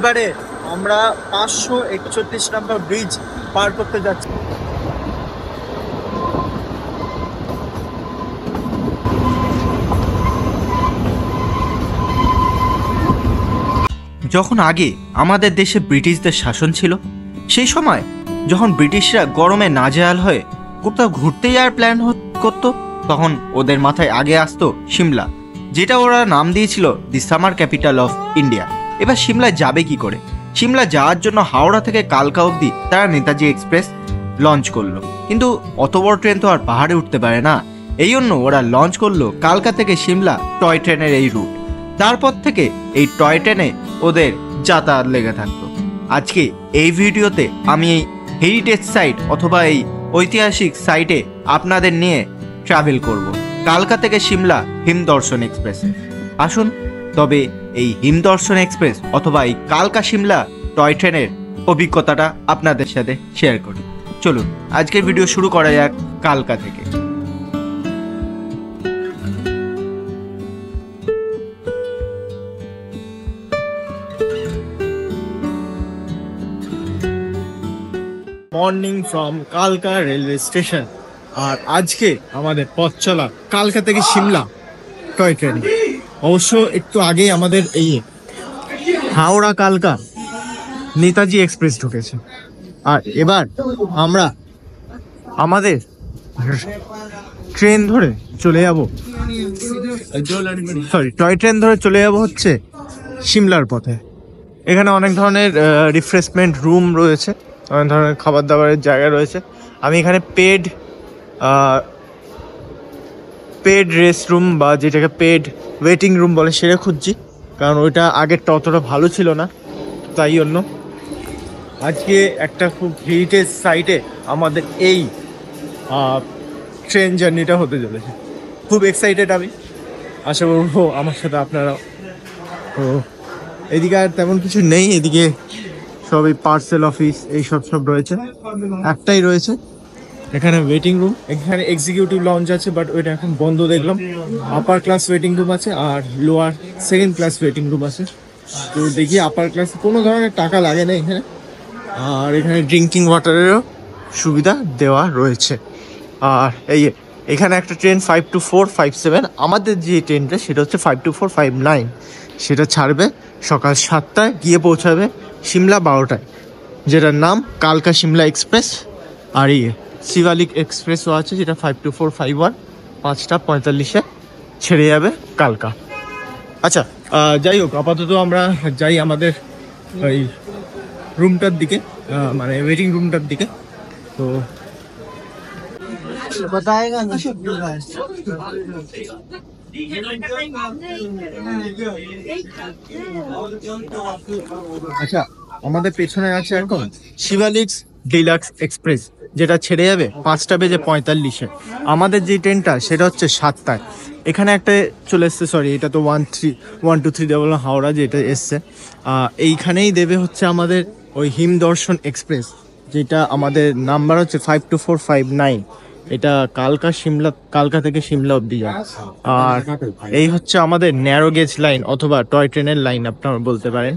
এইবারে আমরা 541 নম্বর ব্রিজ পার করতে যাচ্ছি। যখন আগে আমাদের দেশে ব্রিটিশদের শাসন ছিল, সেই সময় যখন ব্রিটিশরা গরমে নাজেহাল হয়ে কোথাও ঘুরতে যাওয়ার প্ল্যান করতো, তখন ওদের মাথায় আগে আসতো সিমলা, যেটা ওরা নাম দিয়েছিল দি সামার ক্যাপিটাল অফ ইন্ডিয়া। এবার সিমলায় যাবে কি করে? সিমলা যাওয়ার জন্য হাওড়া থেকে কালকা অবধি তারা নেতাজি এক্সপ্রেস লঞ্চ করলো, কিন্তু অত বড় ট্রেন তো আর পাহাড়ে উঠতে পারে না। এই জন্য ওরা লঞ্চ করলো কালকা থেকে সিমলা টয় ট্রেনের এই রুট। তারপর থেকে এই টয় ট্রেনে ওদের যাতায়াত লেগে থাকতো। আজকে এই ভিডিওতে আমি এই হেরিটেজ সাইট অথবা এই ঐতিহাসিক সাইটে আপনাদের নিয়ে ট্রাভেল করব কালকা থেকে সিমলা হিমদর্শন এক্সপ্রেসে। আসুন তবে এই হিমদর্শন এক্সপ্রেস অথবা এই কালকা সিমলা টয় ট্রেনের অভিজ্ঞতাটা আপনাদের সাথে শেয়ার করি। চলুন আজকের ভিডিও শুরু করা যাক কালকা থেকে। মর্নিং ফ্রম কালকা রেলওয়ে স্টেশন। আর আজকে আমাদের পথ চলা কালকা থেকে সিমলা টয় ট্রেন। অবশ্য একটু আগেই আমাদের এই হাওড়া কালকা নেতাজি এক্সপ্রেস ঢুকেছে। আর এবার আমরা আমাদের ট্রেন ধরে চলে যাব, টয় ট্রেন ধরে চলে যাব হচ্ছে সিমলার পথে। এখানে অনেক ধরনের রিফ্রেশমেন্ট রুম রয়েছে, অনেক ধরনের খাবার দাবারের জায়গা রয়েছে। আমি এখানে পেড রেস্ট রুম বা যেটাকে পেড ওয়েটিং রুম বলে সেটা খুঁজছি, কারণ ওইটা আগেরটা অতটা ভালো ছিল না। তাই জন্য আজকে একটা খুব হেরিটেজ সাইটে আমাদের এই ট্রেন জার্নিটা হতে চলেছে। খুব এক্সাইটেড আমি, আশা করবো আমার সাথে আপনারাও। তো এদিকে আর তেমন কিছু নেই, এদিকে সবই পার্সেল অফিস সব রয়েছে। একটাই রয়েছে এখানে ওয়েটিং রুম, এখানে এক্সিকিউটিভ লঞ্চ আছে, বাট ওইটা এখন বন্ধ দেখলাম। আপার ক্লাস ওয়েটিং রুম আছে আর lower second class waiting room আছে। তো দেখি আপার ক্লাস কোনো ধরনের টাকা লাগে না এখানে, আর এখানে ড্রিঙ্কিং ওয়াটারেরও সুবিধা দেওয়া রয়েছে। আর এখানে একটা ট্রেন 52457, আমাদের যে ট্রেনটা সেটা হচ্ছে 52459, সেটা ছাড়বে সকাল 7টায়, গিয়ে পৌঁছাবে সিমলা 12টায়, যেটার নাম কালকা সিমলা এক্সপ্রেস। আর শিবালিক এক্সপ্রেসও আছে যেটা 52451, 5:45 ছেড়ে যাবে কালকা। আচ্ছা, যাই হোক, আপাতত আমরা যাই আমাদের ওই রুমটার দিকে, মানে ওয়েটিং রুমটার দিকে। তো আচ্ছা, আমাদের পেছনে আছে এখন শিবালিক্স ডিলাক্স এক্সপ্রেস, যেটা ছেড়ে যাবে 5:45। আমাদের যে ট্রেনটা সেটা হচ্ছে 7টায়। এখানে একটা চলে এসছে, সরি এটা তো 123123 হাওড়া যেটা এসছে। এইখানেই দেবে হচ্ছে আমাদের ওই হিমদর্শন এক্সপ্রেস, যেটা আমাদের নাম্বার হচ্ছে 52459। এটা কালকা থেকে সিমলা অব্দি যায়। আর এই হচ্ছে আমাদের ন্যারো গেজ লাইন অথবা টয় ট্রেনের লাইন আপনারা বলতে পারেন।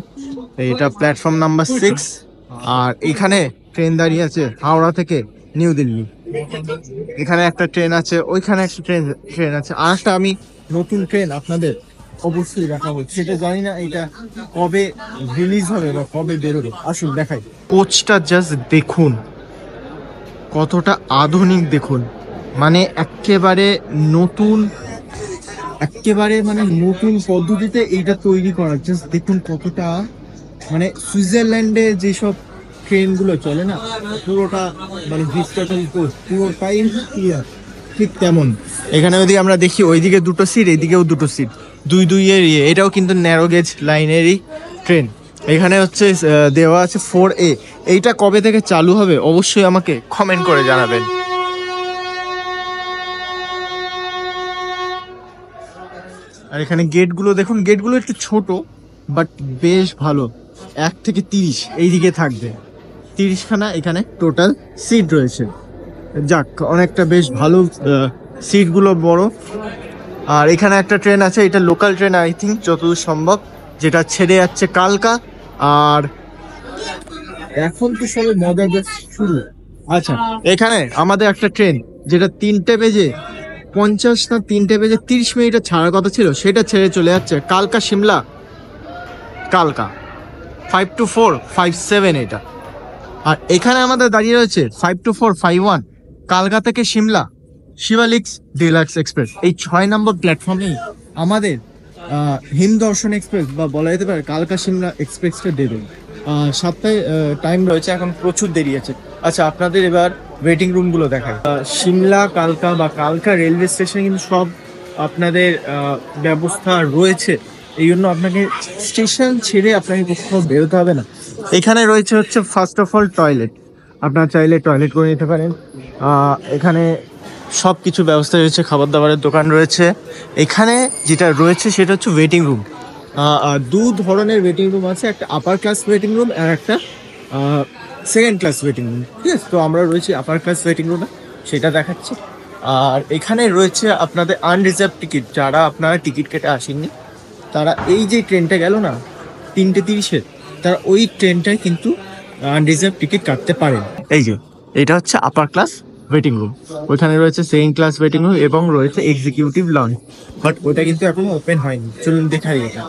এটা প্ল্যাটফর্ম নাম্বার 6। আর এখানে ট্রেন দাঁড়িয়ে আছে হাওড়া থেকে নিউ দিল্লি। এখানে একটা ট্রেন আছে, ওইখানে একটা ট্রেন আছে। আর একটা আমি নতুন ট্রেন আপনাদের অবশ্যই দেখাবো, সেটা জানি না এটা কবে রিলিজ হবে বা কবে বেরোবে। আসুন দেখাই। কোচটা জাস্ট দেখুন কতটা আধুনিক, দেখুন মানে একেবারে নতুন পদ্ধতিতে এইটা তৈরি করা। জাস্ট দেখুন কতটা, মানে সুইজারল্যান্ডে যেসব ট্রেনগুলো চলে না, পুরোটা মানে পুরোটাই ঠিক তেমন। এখানে যদি আমরা দেখি ওইদিকে 2টো সিট, এইদিকেও 2টো সিট, 2-2 এটাও কিন্তু ন্যারো গেজ লাইনেরই ট্রেন। এখানে হচ্ছে দেওয়া আছে 4A। এইটা কবে থেকে চালু হবে অবশ্যই আমাকে কমেন্ট করে জানাবেন। আর এখানে গেটগুলো দেখুন, গেটগুলো একটু ছোট বাট বেশ ভালো। 1 থেকে 30 এইদিকে থাকবে, 30খানা এখানে টোটাল সিট রয়েছে। যাক, অনেকটা বেশ ভালো, সিটগুলো বড়। আর এখানে একটা ট্রেন আছে, এটা লোকাল ট্রেন আই থিঙ্ক যতদূর সম্ভব, যেটা ছেড়ে যাচ্ছে কালকা আর এখন তো সবে মজা বেশ শুরু। আচ্ছা, এখানে আমাদের একটা ট্রেন যেটা 3:50 না 3:30 ছাড়ার কথা ছিল, সেটা ছেড়ে চলে যাচ্ছে কালকা শিমলা। কালকা 52457 এটা। আর এখানে আমাদের দাঁড়িয়ে রয়েছে 52451 কালকা থেকে শিমলা শিবালিক্স ডিলাক্স এক্সপ্রেস। এই 6 নম্বর প্ল্যাটফর্মেই আমাদের হিমদর্শন এক্সপ্রেস বা বলা যেতে পারে কালকা শিমলা এক্সপ্রেসটা দেবে। 7টায় টাইম রয়েছে, এখন প্রচুর দেরি আছে। আচ্ছা, আপনাদের এবার ওয়েটিং রুমগুলো দেখায়। শিমলা কালকা বা কালকা রেলওয়ে স্টেশনে কিন্তু সব আপনাদের ব্যবস্থা রয়েছে, এই জন্য আপনাকে স্টেশন ছেড়ে আপনাকে কোথাও বেরোতে হবে না। এখানে রয়েছে হচ্ছে ফার্স্ট অফ অল টয়লেট, আপনারা চাইলে টয়লেট করে নিতে পারেন। এখানে সব কিছু ব্যবস্থা রয়েছে, খাবার দাবারের দোকান রয়েছে। এখানে যেটা রয়েছে সেটা হচ্ছে ওয়েটিং রুম। দু ধরনের ওয়েটিং রুম আছে, একটা আপার ক্লাস ওয়েটিং রুম আর একটা সেকেন্ড ক্লাস ওয়েটিং রুম। ঠিক আছে, তো আমরা রয়েছি আপার ক্লাস ওয়েটিং রুমে, সেটা দেখাচ্ছি। আর এখানে রয়েছে আপনাদের আনরিজার্ভ টিকিট, যারা আপনারা টিকিট কেটে আসেননি তারা এই যে ট্রেনটা গেল না 3:30, তারা ওই ট্রেনটায় কিন্তু আনরিজার্ভ টিকিট কাটতে পারেন। এই যে এটা হচ্ছে আপার ক্লাস ওয়েটিং রুম, ওইখানে রয়েছে সেকেন্ড ক্লাস ওয়েটিং রুম এবং রয়েছে এক্সিকিউটিভ লঞ্চ, বাট ওটা কিন্তু এখনো ওপেন হয়নি। চলুন দেখাই এটা।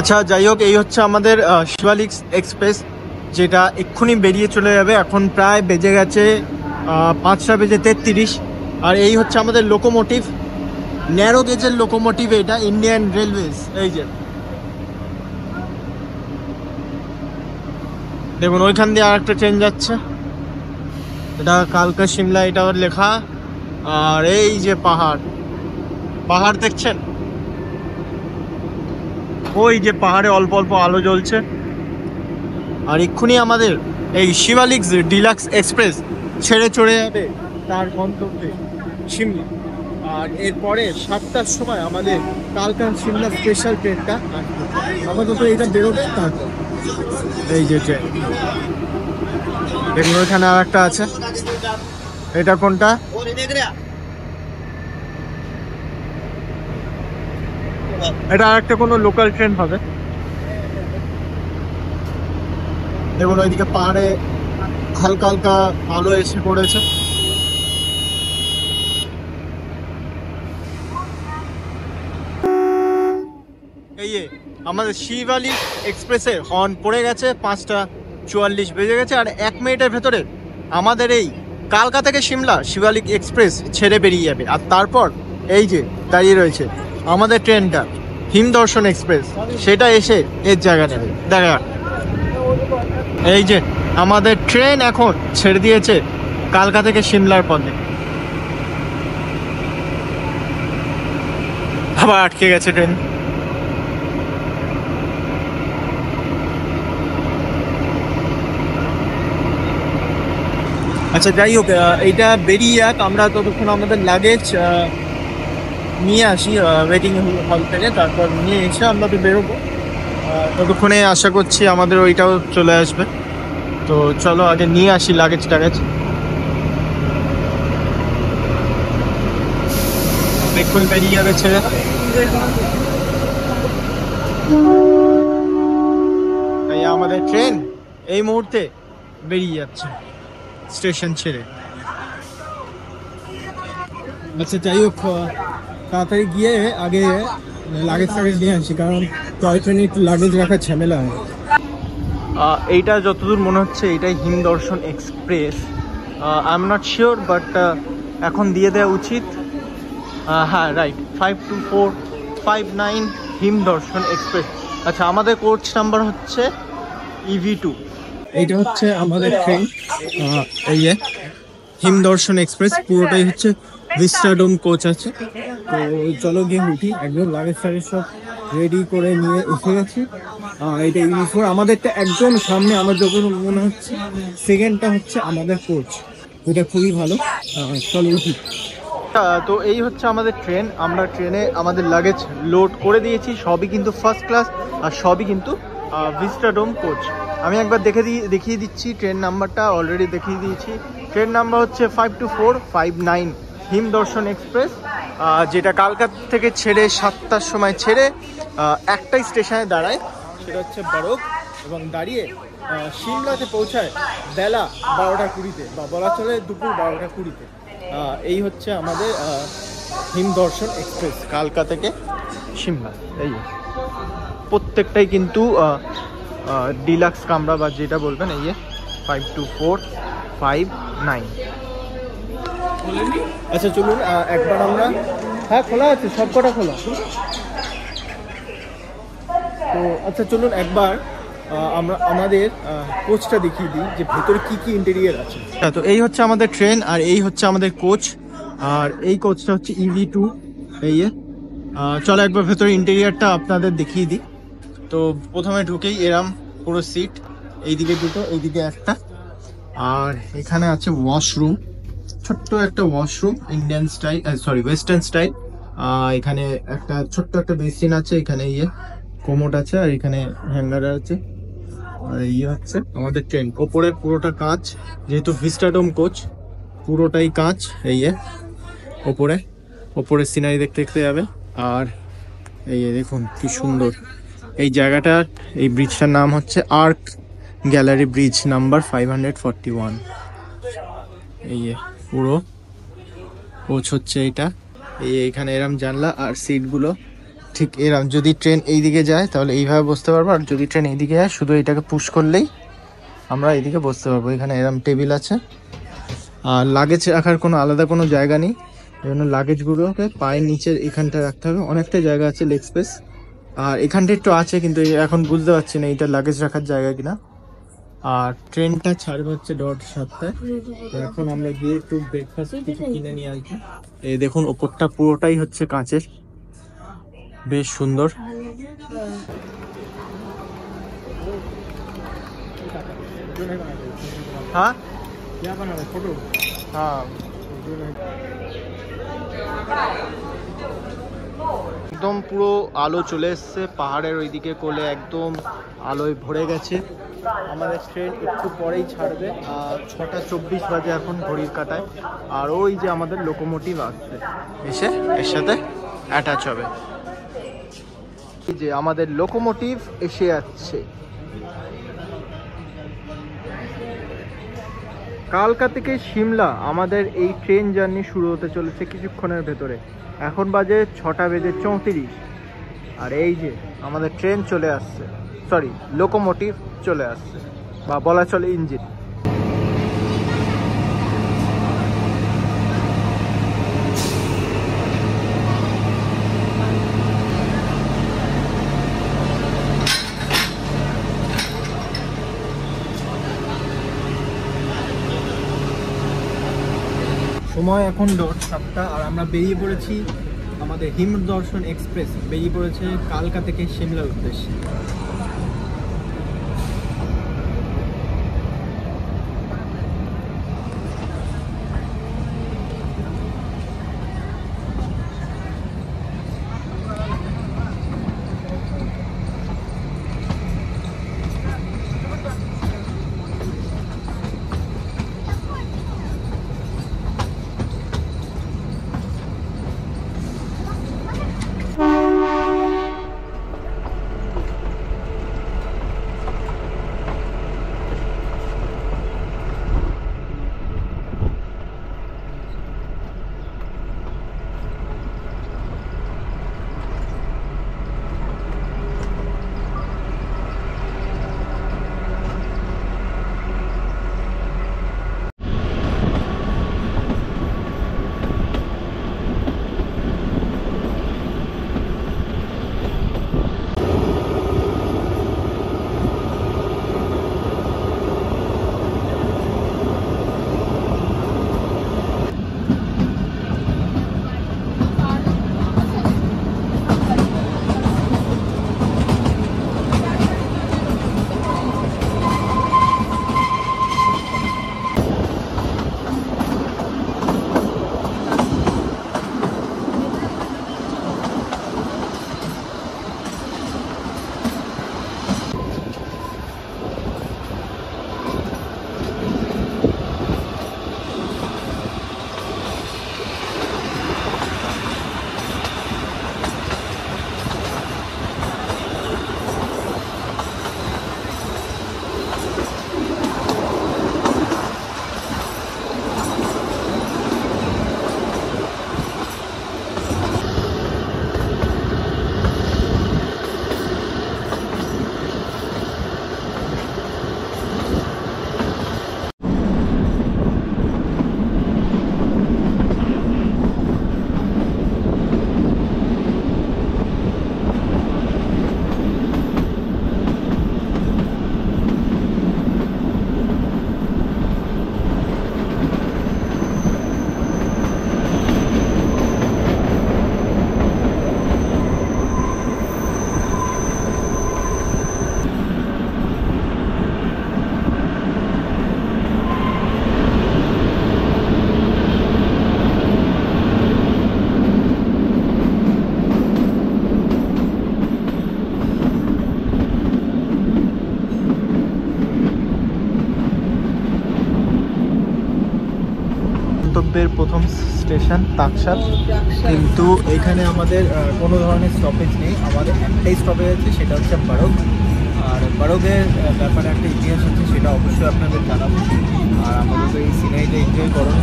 আচ্ছা, যাই হোক, এই হচ্ছে আমাদের শিবালিক্স এক্সপ্রেস, যেটা এক্ষুনি বেরিয়ে চলে যাবে। এখন প্রায় বেজে গেছে 5:33। আর এই হচ্ছে আমাদের লোকোমোটিভ, ন্যারো গেজের লোকোমোটিভ, এটা ইন্ডিয়ান রেলওয়েজ। এই যে দেখুন ওইখান দিয়ে আর একটা ট্রেন যাচ্ছে, এটা কালকা শিমলা, এটা ওর লেখা। আর এই যে পাহাড়, পাহাড় দেখছেন, ওই যে পাহাড়ে অল্প অল্প আলো জ্বলছে। আর এক্ষুনি আমাদের এই শিবালিক্স ডিলাক্স এক্সপ্রেস ছেড়ে চলে যাবে তার গন্তব্যে শিমলা। আর এরপরে 7টার সময় আমাদের কালকা শিমলা স্পেশাল ট্রেনটা আসবে। আমাদের তো এটা বেরোবে তারপর। এই যে ট্রেন দেখুন, ওইখানে আর একটা আছে, এটা কোনটা? এটা আর একটা কোনো লোকাল ট্রেন হবে। দেখুন ওইদিকে পাহাড়ে হালকা হালকা আলো এসে পড়েছে। এই যে আমাদের শিবালিক এক্সপ্রেসে হর্ন পড়ে গেছে, 5:44 বেজে গেছে। আর 1 মিনিটের ভেতরে আমাদের এই কালকা থেকে শিমলা শিবালিক এক্সপ্রেস ছেড়ে বেরিয়ে যাবে। আর তারপর এই যে দাঁড়িয়ে রয়েছে আমাদের ট্রেনটা হিমদর্শন এক্সপ্রেস, সেটা এসে এর জায়গা নেবে। দেখা, এই যে আমাদের ট্রেন এখন ছেড়ে দিয়েছে কালকা থেকে শিমলার পথে। আবার আটকে গেছে ট্রেন। আচ্ছা, যাই হোক, এইটা বেরিয়ে যাক, আমরা ততক্ষণ আমাদের লাগেজ নিয়ে আসি ওয়েটিং হল থেকে, তারপর নিয়ে এসে আমরা তো বেরোবো। ততক্ষণে আশা করছি আমাদের ওইটাও চলে আসবে। তো চলো আগে নিয়ে আসি লাগেজ টাগেজ। দেখুন বেরিয়ে যাবে ছেড়ে। এই আমাদের ট্রেন এই মুহূর্তে বেরিয়ে যাচ্ছে স্টেশন ছেড়ে। আচ্ছা, যাই হোক, তাড়াতাড়ি গিয়ে আগে লাগেজ টাগেজ নিয়ে আসি, কারণ টয় ট্রেনে একটু লাগেজ রাখার ঝামেলা হয়। এইটা যতদূর মনে হচ্ছে এটাই Himdarshan express. I am not sure, but এখন দিয়ে দেওয়া উচিত। হ্যাঁ, রাইট, 52459 হিমদর্শন এক্সপ্রেস। আচ্ছা, আমাদের কোচ নাম্বার হচ্ছে EV2। এইটা হচ্ছে আমাদের ট্রেন, এই যে হিমদর্শন এক্সপ্রেস, পুরোটাই হচ্ছে ভিস্টাডোম কোচ আছে। তো চলো গিয়ে উঠি, একদম লাগেজ টাগেজ সব রেডি করে নিয়ে এসে গেছি। এটা ইউনিফোর আমাদেরটা একদম সামনে, আমার যখন মনে হচ্ছে সেকেন্ডটা হচ্ছে আমাদের কোচ, এটা খুবই ভালো। চলো উঠি। তো এই হচ্ছে আমাদের ট্রেন, আমরা ট্রেনে আমাদের লাগেজ লোড করে দিয়েছি, সবই কিন্তু ফার্স্ট ক্লাস আর সবই কিন্তু ভিস্টাডোম কোচ। আমি একবার দেখিয়ে দিচ্ছি ট্রেন নাম্বারটা, অলরেডি দেখিয়ে দিয়েছি। ট্রেন নাম্বার হচ্ছে 52459 হিমদর্শন এক্সপ্রেস, যেটা কালকাতা থেকে ছেড়ে 7টার সময় ছেড়ে একটাই স্টেশনে দাঁড়ায়, সেটা হচ্ছে বরক, এবং দাঁড়িয়ে সিমলাতে পৌঁছায় বেলা 12টা 20-তে, বা বলা চলে দুপুর 12টা 20-তে। এই হচ্ছে আমাদের হিমদর্শন এক্সপ্রেস কালকা থেকে সিমলা। এই প্রত্যেকটাই কিন্তু ডিলাক্স কামরা বা যেটা বলবেন, এই 52459। আচ্ছা চলুন একবার আমরা, হ্যাঁ খোলা আছে, সব কটা খোলা। তো আচ্ছা চলুন একবার আমরা আমাদের কোচটা দেখিয়ে দিই যে ভেতরে কি কি ইন্টেরিয়ার আছে। তো এই হচ্ছে আমাদের ট্রেন আর এই হচ্ছে আমাদের কোচ, আর এই কোচটা হচ্ছে EV2। এই চলো একবার ভেতরে ইন্টেরিয়ারটা আপনাদের দেখিয়ে দিই। তো প্রথমে ঢুকেই এরম পুরো সিট, এইদিকে দুটো এইদিকে একটা, আর এখানে আছে ওয়াশরুম, ছোট্ট একটা washroom, Indian style, sorry western style. এখানে একটা ছোট্ট একটা বেসিন আছে, এখানে কোমোড আছে, আর এখানে হ্যাঙ্গার আছে। আর হচ্ছে আমাদের ট্রেন, ওপরে পুরোটা কাঁচ, যেহেতু ভিস্টাডোম কোচ পুরোটাই কাঁচ। এই ওপরে সিনারি দেখতে দেখতে যাবে। আর এই দেখুন কি সুন্দর এই জায়গাটা, এই ব্রিজটার নাম হচ্ছে আর্ক গ্যালারি ব্রিজ নাম্বার 541। এই পুরো কোচ হচ্ছে এটা। এইখানে এরম জানলা আর সিটগুলো ঠিক এরম, যদি ট্রেন এই দিকে যায় তাহলে এইভাবে বসতে পারবো, আর যদি ট্রেন এইদিকে যায় শুধু এটাকে পুশ করলেই আমরা এইদিকে বসতে পারবো। এখানে এরম টেবিল আছে, আর লাগেজ রাখার কোনো আলাদা কোনো জায়গা নেই, এই জন্য লাগেজগুলোকে পায়ের নিচের এখানটা রাখতে হবে। অনেকটা জায়গা আছে লেগ স্পেস, আর এখানটা একটু আছে, কিন্তু এখন বুঝতে পারছি না এটা লাগেজ রাখার জায়গা কিনা। আর ট্রেনটা ছাড়বে হচ্ছে 7টায়। তো এখন আমরা গিয়ে একটু ব্রেকফাস্ট কিছু কিনে নিয়ে আসবো। এই দেখুন ওপরটা পুরোটাই হচ্ছে কাঁচের, বেশ সুন্দর। হ্যাঁ ফটো, হ্যাঁ একদম পুরো আলো চলে এসছে পাহাড়ের ওইদিকে কোলে, একদম আলোয় ভরে গেছে। আমাদের ট্রেন একটু পরেই ছাড়বে, 6টা 24 বাজে এখন ঘড়ির কাঁটায়। আর ওই যে আমাদের লোকোমোটিভ আসছে, এসে এর সাথে অ্যাটাচ হবে। এই যে আমাদের লোকোমোটিভ এসে যাচ্ছে। কালকা থেকে সিমলা আমাদের এই ট্রেন জার্নি শুরু হতে চলেছে কিছুক্ষণের ভেতরে। এখন বাজে 6:34, আর এই যে আমাদের ট্রেন চলে আসছে, সরি লোকোমোটিভ চলে আসছে, বা বলা চলে ইঞ্জিন। সময় এখন 7টা, আর আমরা বেরিয়ে পড়েছি, আমাদের হিমদর্শন এক্সপ্রেস বেরিয়ে পড়েছে কালকা থেকে সিমলার উদ্দেশ্যে। প্রথম স্টেশন তাকসাদ, কিন্তু এখানে আমাদের কোনো ধরনের স্টপেজ নেই। আমাদের একটাই স্টপেজ আছে, সেটা হচ্ছে বারক। আর বারকের ব্যাপারে একটা ইতিহাস আছে, সেটা অবশ্যই আপনাদের জানাবো। আর আমাদের তো এই সিনারিটা এনজয় করুন,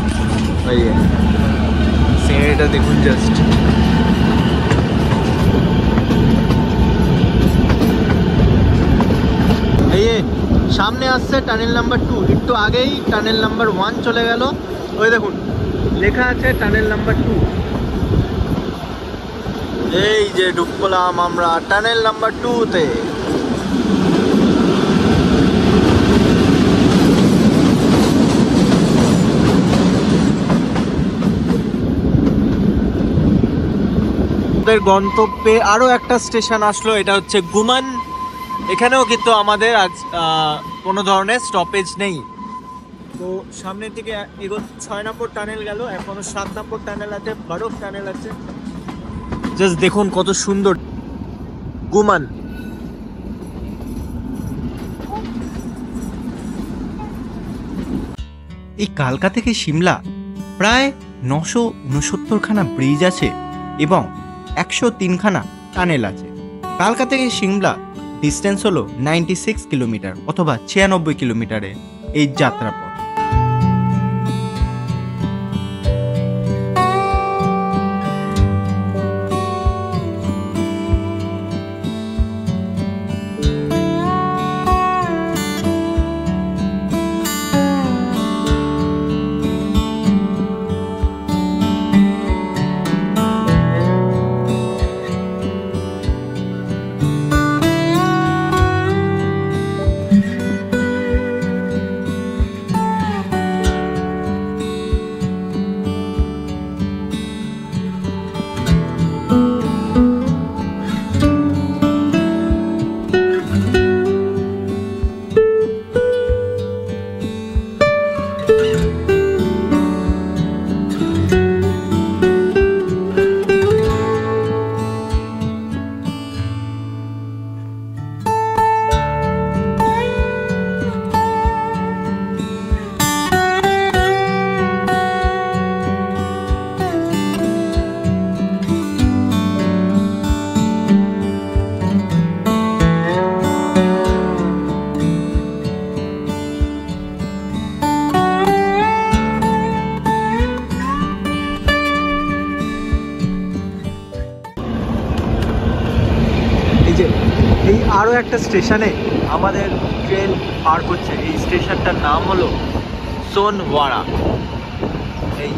সিনারিটা দেখুন জাস্ট। এই সামনে আসছে টানেল নাম্বার 2, একটু আগেই টানেল নাম্বার 1 চলে গেল। ওই দেখুন লেখা আছে টানেল নাম্বার 2। এই যে ঢুকলাম আমরা টানেল নাম্বার 2-তে। আমাদের গন্তব্যে আরো একটা স্টেশন আসলো, এটা হচ্ছে গুমান। এখানেও কিন্তু আমাদের আজ কোনো ধরনের স্টপেজ নেই। তো সামনের দিকে এগো 6 নম্বর টানেল গেল, এখনো 7 নম্বর টানেল আছে, বারক টানেল আছে। জাস্ট দেখুন কত সুন্দর গুমান। এই কালকা থেকে সিমলা প্রায় 969খানা ব্রিজ আছে এবং 103খানা টানেল আছে। কালকা থেকে সিমলা ডিস্টেন্স হলো 96 কিলোমিটার অথবা 96 কিলোমিটারে এই যাত্রাপথ। এই আরো একটা স্টেশনে আমাদের ট্রেন পার করছে। এই স্টেশনটার নাম হলো সোনওয়াড়া। এই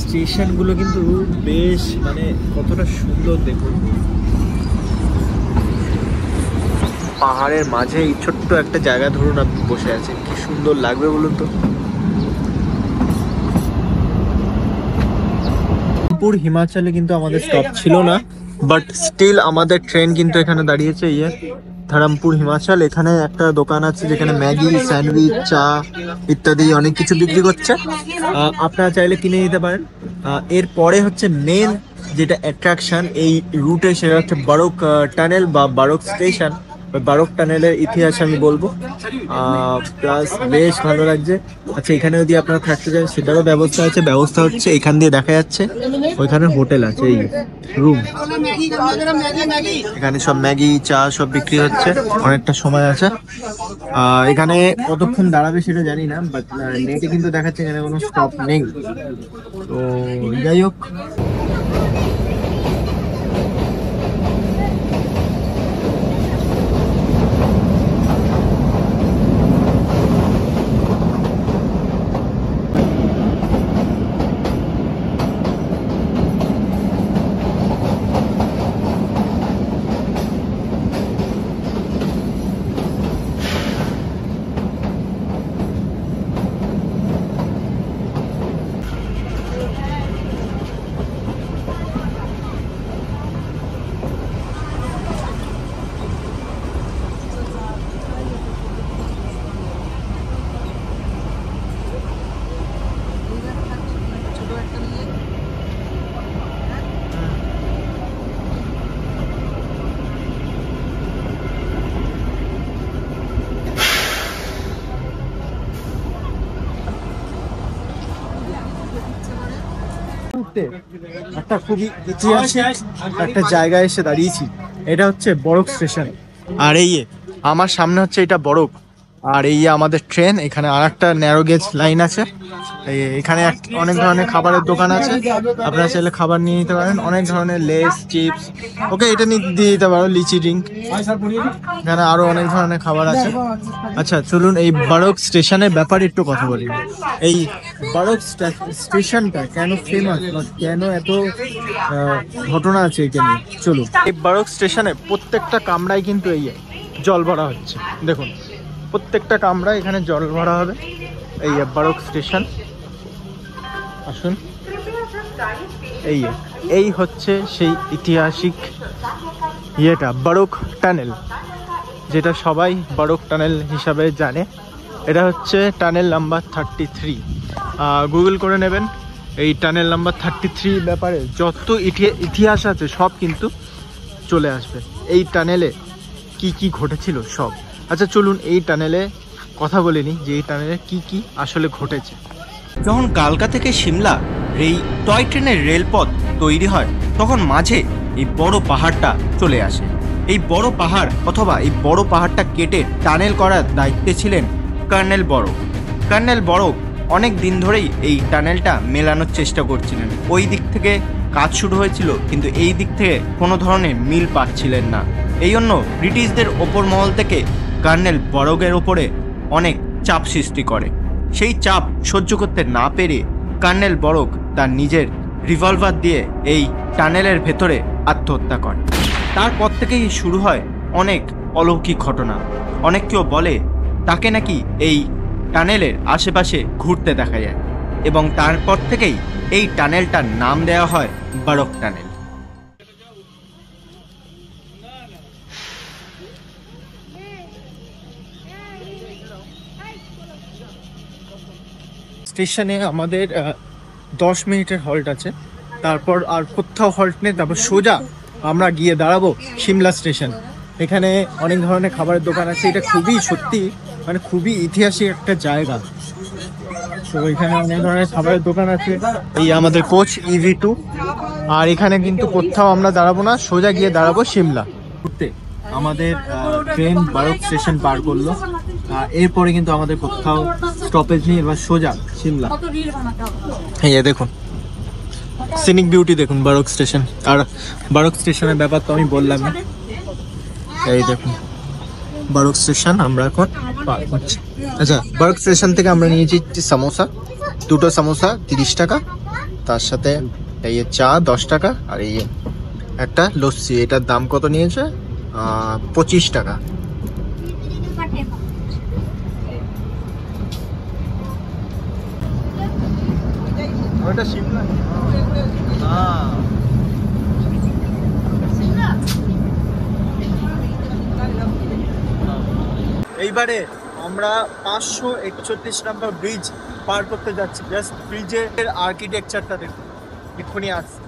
স্টেশনগুলো কিন্তু বেশ মানে কতটা সুন্দর দেখুন। পাহাড়ের মাঝে এই ছোট্ট একটা জায়গা ধরুন আপনি বসে আছেন, কি সুন্দর লাগবে বলুন তো। হিমাচলে কিন্তু আমাদের স্টপ ছিল না, বাট স্টিল আমাদের ট্রেন কিন্তু এখানে দাঁড়িয়েছে। ধরমপুর হিমাচল, এখানে একটা দোকান আছে যেখানে ম্যাগি, স্যান্ডউইচ, চা ইত্যাদি অনেক কিছু বিক্রি করছে। আপনারা চাইলে কিনে নিতে পারেন। এরপরে হচ্ছে মেন যেটা অ্যাট্রাকশন এই রুটে, সেটা হচ্ছে বারক টানেল বা বারক স্টেশন। বারক টানেলের ইতিহাস আমি বলবো, প্লাস বেশ ভালো লাগছে। আচ্ছা, এখানে যদি আপনারা থাকতে চান সেটারও ব্যবস্থা আছে। ব্যবস্থা হচ্ছে এখান দিয়ে দেখা যাচ্ছে ওইখানে হোটেল আছে, এই রুম। এখানে সব ম্যাগি, চা সব বিক্রি হচ্ছে, অনেকটা সময় আছে। এখানে কতক্ষণ দাঁড়াবে সেটা জানি না, বাট নেটে কিন্তু দেখাচ্ছে এখানে কোনো স্টপ নেই। তো যাই হোক, মুহূর্তে একটা খুবই ঐতিহাসিক একটা জায়গায় এসে দাঁড়িয়েছি। এটা হচ্ছে বরক স্টেশন। আর এই আমার সামনে হচ্ছে এটা বরক, আর এই আমাদের ট্রেন। এখানে আর একটা ন্যারো গেজ লাইন আছে। এখানে অনেক ধরনের খাবারের দোকান আছে, আপনারা চাইলে খাবার নিয়ে নিতে পারেন। অনেক ধরনের লেস, চিপস, ওকে এটা নিয়ে দিয়ে দিতে পারো, লিচি ড্রিঙ্ক। এখানে আরো অনেক ধরনের খাবার আছে। আচ্ছা চলুন এই বরক স্টেশনের ব্যাপারে একটু কথা বলি। এই বরক স্টেশনটা কেন ফেমাস বা কেন এত ঘটনা আছে এখানে, চলুন। এই বরক স্টেশনে প্রত্যেকটা কামরায় কিন্তু এই জল ভরা হচ্ছে। দেখুন প্রত্যেকটা কামরায় এখানে জল ভরা হবে। এই বরক স্টেশন, আসুন। এই হচ্ছে সেই ঐতিহাসিক বরক টানেল, যেটা সবাই বরক টানেল হিসাবে জানে। এটা হচ্ছে টানেল নাম্বার 33। গুগল করে নেবেন এই টানেল নাম্বার 33 ব্যাপারে যত ইতিহাস আছে সব কিন্তু চলে আসবে। এই টানেলে কি কি ঘটেছিল সব। আচ্ছা চলুন এই টানেলে কথা বলে নিই যে এই টানেলে কি কি আসলে ঘটেছে। যখন কালকা থেকে সিমলা এই টয় ট্রেনের রেলপথ তৈরি হয়, তখন মাঝে এই বড় পাহাড়টা চলে আসে। এই বড় পাহাড় অথবা এই বড় পাহাড়টা কেটে টানেল করার দায়িত্বে ছিলেন কর্নেল বরক। কর্নেল বরক অনেক দিন ধরেই এই টানেলটা মেলানোর চেষ্টা করছিলেন। ওই দিক থেকে কাজ শুরু হয়েছিল, কিন্তু এই দিক থেকে কোনো ধরনের মিল পাচ্ছিলেন না। এই জন্য ব্রিটিশদের ওপর মহল থেকে কর্নেল বরকের ওপরে অনেক চাপ সৃষ্টি করে। সেই চাপ সহ্য করতে না পেরে কর্নেল বরক তার নিজের রিভলভার দিয়ে এই টানেলের ভেতরে আত্মহত্যা করে। তারপর থেকেই শুরু হয় অনেক অলৌকিক ঘটনা। অনেক কেউ বলে তাকে নাকি এই টানেলের আশেপাশে ঘুরতে দেখা যায়, এবং তারপর থেকেই এই টানেলটার নাম দেওয়া হয় বরক টানেল। স্টেশনে আমাদের 10 মিনিটের হল্ট আছে, তারপর আর কোথাও হল্ট নেই। তারপর সোজা আমরা গিয়ে দাঁড়াবো সিমলা স্টেশন। এখানে অনেক ধরনের খাবারের দোকান আছে। এটা খুবই সত্যি মানে খুবই ঐতিহাসিক একটা জায়গা। তো এখানে অনেক ধরনের খাবারের দোকান আছে। এই আমাদের কোচ EV2। আর এখানে কিন্তু কোথাও আমরা দাঁড়াবো না, সোজা গিয়ে দাঁড়াবো সিমলা। ঘুরতে আমাদের ট্রেন বরক স্টেশন পার করলো। এরপরে কিন্তু আমাদের কোথাও স্টপেজ নেই, এবার সোজা সিমলা। এই দেখুন সিনিক বিউটি দেখুন বরক স্টেশন। আর বরক স্টেশনের ব্যাপার তো আমি বললাম। এই দেখুন বরক স্টেশন আমরা এখন পার করছি। আচ্ছা বরক স্টেশন থেকে আমরা নিয়েছি সামোসা, 2টো সামোসা 30 টাকা, তার সাথে এই চা 10 টাকা, আর এই একটা লস্যি। এটার দাম কত নিয়েছে? 25 টাকা। ওটা সিমলা। এইবারে আমরা 541 নম্বর ব্রিজ পার করতে যাচ্ছি। জাস্ট ব্রিজের আর্কিটেকচারটা দেখুন, এক্ষুনি আসছে।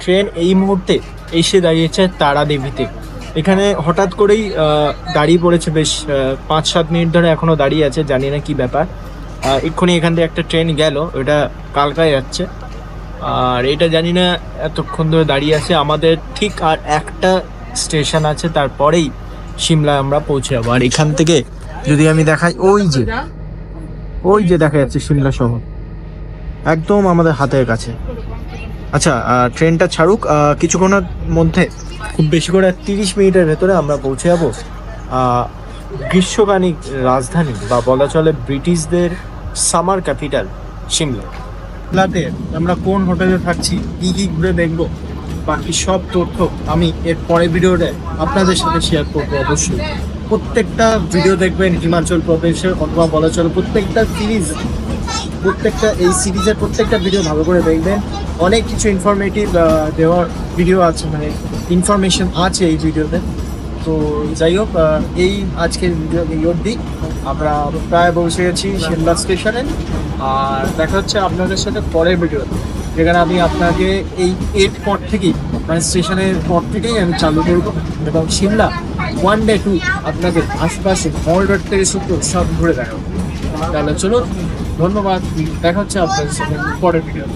ট্রেন এই মুহূর্তে এসে দাঁড়িয়েছে তারাদেবীতে। এখানে হঠাৎ করেই দাঁড়িয়ে পড়েছে, বেশ 5-7 মিনিট ধরে এখনো দাঁড়িয়ে আছে, জানি না কি ব্যাপার। এক্ষুনি এখান থেকে একটা ট্রেন গেল, ওটা কালকায় যাচ্ছে। আর এটা জানি না এতক্ষণ ধরে দাঁড়িয়ে আছে। আমাদের ঠিক আর একটা স্টেশন আছে, তারপরেই সিমলায় আমরা পৌঁছে যাবো। আর এখান থেকে যদি আমি দেখাই, ওই যে দেখা যাচ্ছে সিমলা শহর একদম আমাদের হাতের কাছে। আচ্ছা, ট্রেনটা ছাড়ুক কিছুক্ষণের মধ্যে, খুব বেশি করে 30 মিনিটের ভেতরে আমরা পৌঁছে যাবো গ্রীষ্মকালীন রাজধানী বা বলা চলে ব্রিটিশদের সামার ক্যাপিটাল সিমলা। সিমলাতে আমরা কোন হোটেলে থাকছি, কী কী ঘুরে দেখবো, বাকি সব তথ্য আমি এর পরের ভিডিওতে আপনাদের সাথে শেয়ার করবো অবশ্যই। প্রত্যেকটা ভিডিও দেখবেন হিমাচল প্রদেশের অথবা বলা চলে প্রত্যেকটা এই সিরিজের প্রত্যেকটা ভিডিও ভালো করে দেখবেন। অনেক কিছু ইনফরমেটিভ দেওয়ার ভিডিও আছে, মানে ইনফরমেশন আছে এই ভিডিওতে। তো যাই হোক, এই আজকের ভিডিও অবধি আমরা প্রায় পৌঁছে গেছি সিমলা স্টেশনে। আর দেখা হচ্ছে আপনাদের সাথে পরের ভিডিওতে, যেখানে আমি আপনাকে এই পর থেকেই, মানে স্টেশনের পর থেকেই আমি চালু করবো এবং সিমলা 1 ডে 2 আপনাদের আশপাশে মল রোড থেকে শুরু সব ঘুরে দেখাবো। তাহলে চলুন, ধন্যবাদ, দেখা হচ্ছে আপনাদের সাথে পরের ভিডিও।